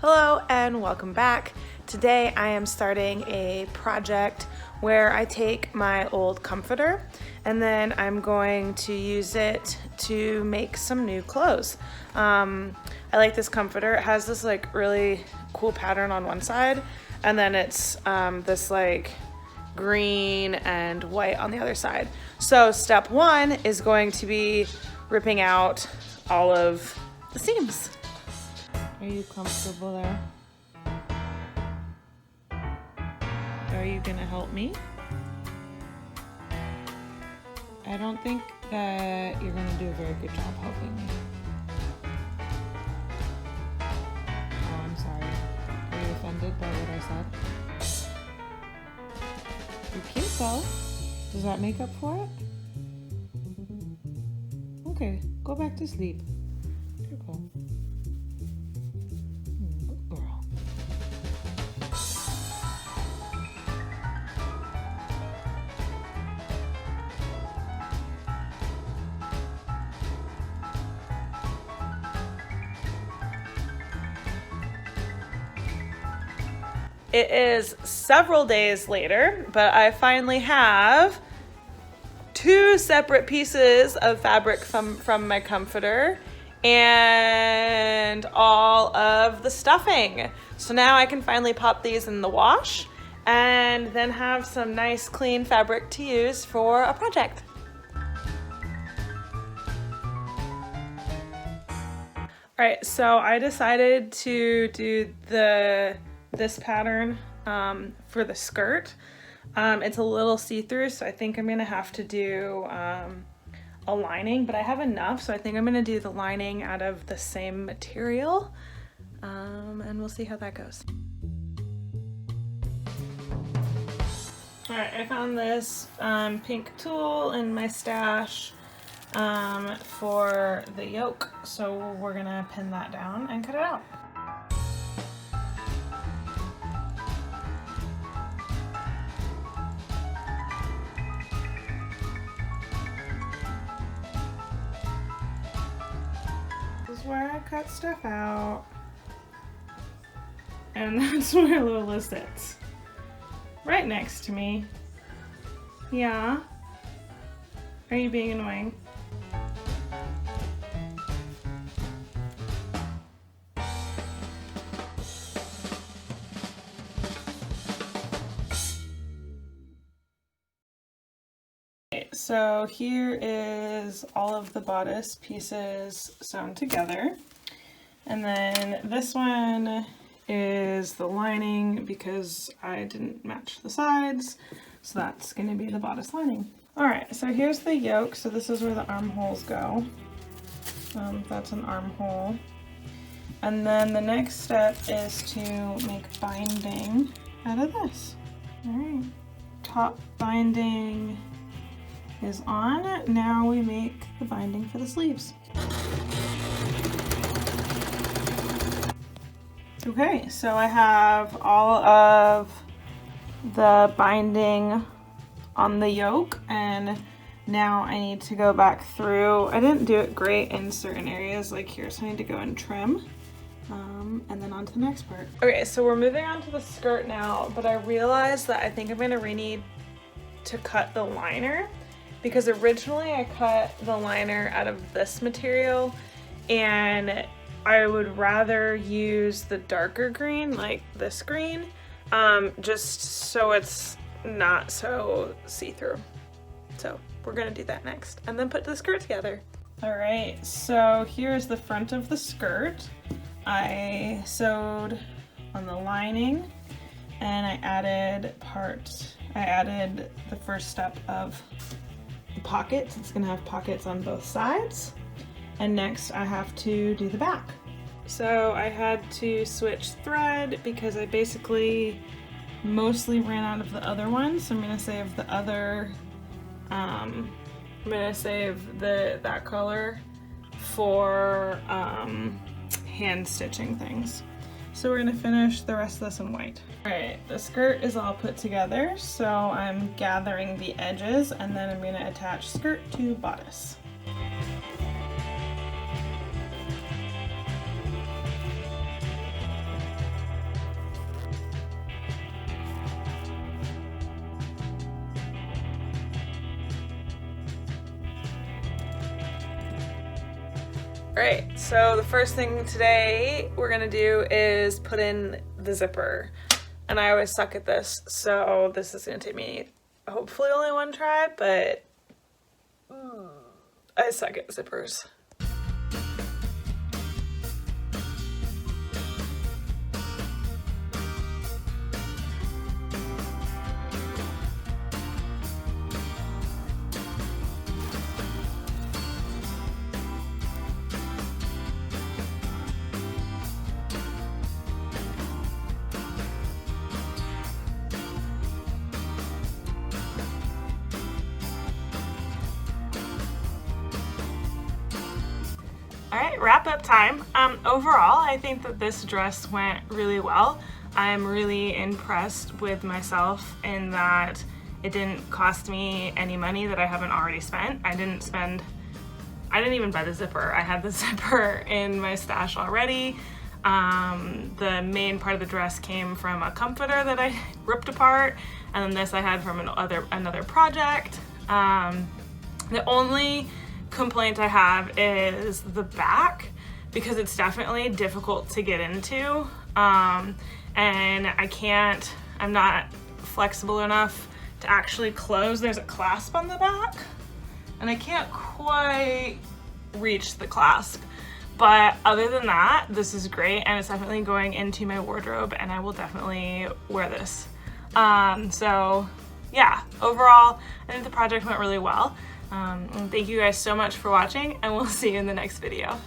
Hello and welcome back. Today I am starting a project where I take my old comforter and then I'm going to use it to make some new clothes. I like this comforter. It has this like really cool pattern on one side and then it's this like green and white on the other side. So step one is going to be ripping out all of the seams. Are you comfortable there? Are you gonna help me? I don't think that you're gonna do a very good job helping me. Oh, I'm sorry. Are you offended by what I said? You're cute though. Does that make up for it? Okay, go back to sleep. You're cool. Good girl. It is several days later, but I finally have two separate pieces of fabric from my comforter and all of the stuffing. So now I can finally pop these in the wash and then have some nice clean fabric to use for a project. All right, so I decided to do this pattern for the skirt. It's a little see-through, so I think I'm gonna have to do a lining, but I have enough, so I think I'm gonna do the lining out of the same material, and we'll see how that goes. All right, I found this pink tulle in my stash for the yoke, so we're gonna pin that down and cut it out. Where I cut stuff out, and that's where Lola sits, right next to me. Yeah, are you being annoying? So here is all of the bodice pieces sewn together, and then this one is the lining because I didn't match the sides, so that's going to be the bodice lining. Alright, so here's the yoke, so this is where the armholes go. That's an armhole. And then the next step is to make binding out of this. Alright, top binding is on. Now we make the binding for the sleeves. Okay, so I have all of the binding on the yoke, and now I need to go back through. I didn't do it great in certain areas like here, so I need to go and trim, and then on to the next part. Okay, so we're moving on to the skirt now, but I realized that I think I'm gonna need to cut the liner, because originally I cut the liner out of this material and I would rather use the darker green, like this green, just so it's not so see-through. So we're gonna do that next and then put the skirt together. All right, so here's the front of the skirt. I sewed on the lining and I added the first step of pockets. It's gonna have pockets on both sides, and next I have to do the back. So I had to switch thread because I basically mostly ran out of the other one, so I'm gonna save the other I'm gonna save that color for hand stitching things. So we're gonna finish the rest of this in white. All right, the skirt is all put together, so I'm gathering the edges and then I'm gonna attach skirt to bodice. Alright, so the first thing today we're gonna do is put in the zipper. And I always suck at this, so this is gonna take me hopefully only one try, but I suck at zippers. All right, wrap up time. Overall, I think that this dress went really well. I'm really impressed with myself in that it didn't cost me any money that I haven't already spent. I didn't even buy the zipper. I had the zipper in my stash already. The main part of the dress came from a comforter that I ripped apart, and then this I had from another project. The only complaint I have is the back, because it's definitely difficult to get into, and I'm not flexible enough to actually close. There's a clasp on the back and I can't quite reach the clasp, but other than that, this is great, and it's definitely going into my wardrobe, and I will definitely wear this. So yeah, overall I think the project went really well. Thank you guys so much for watching, and we'll see you in the next video.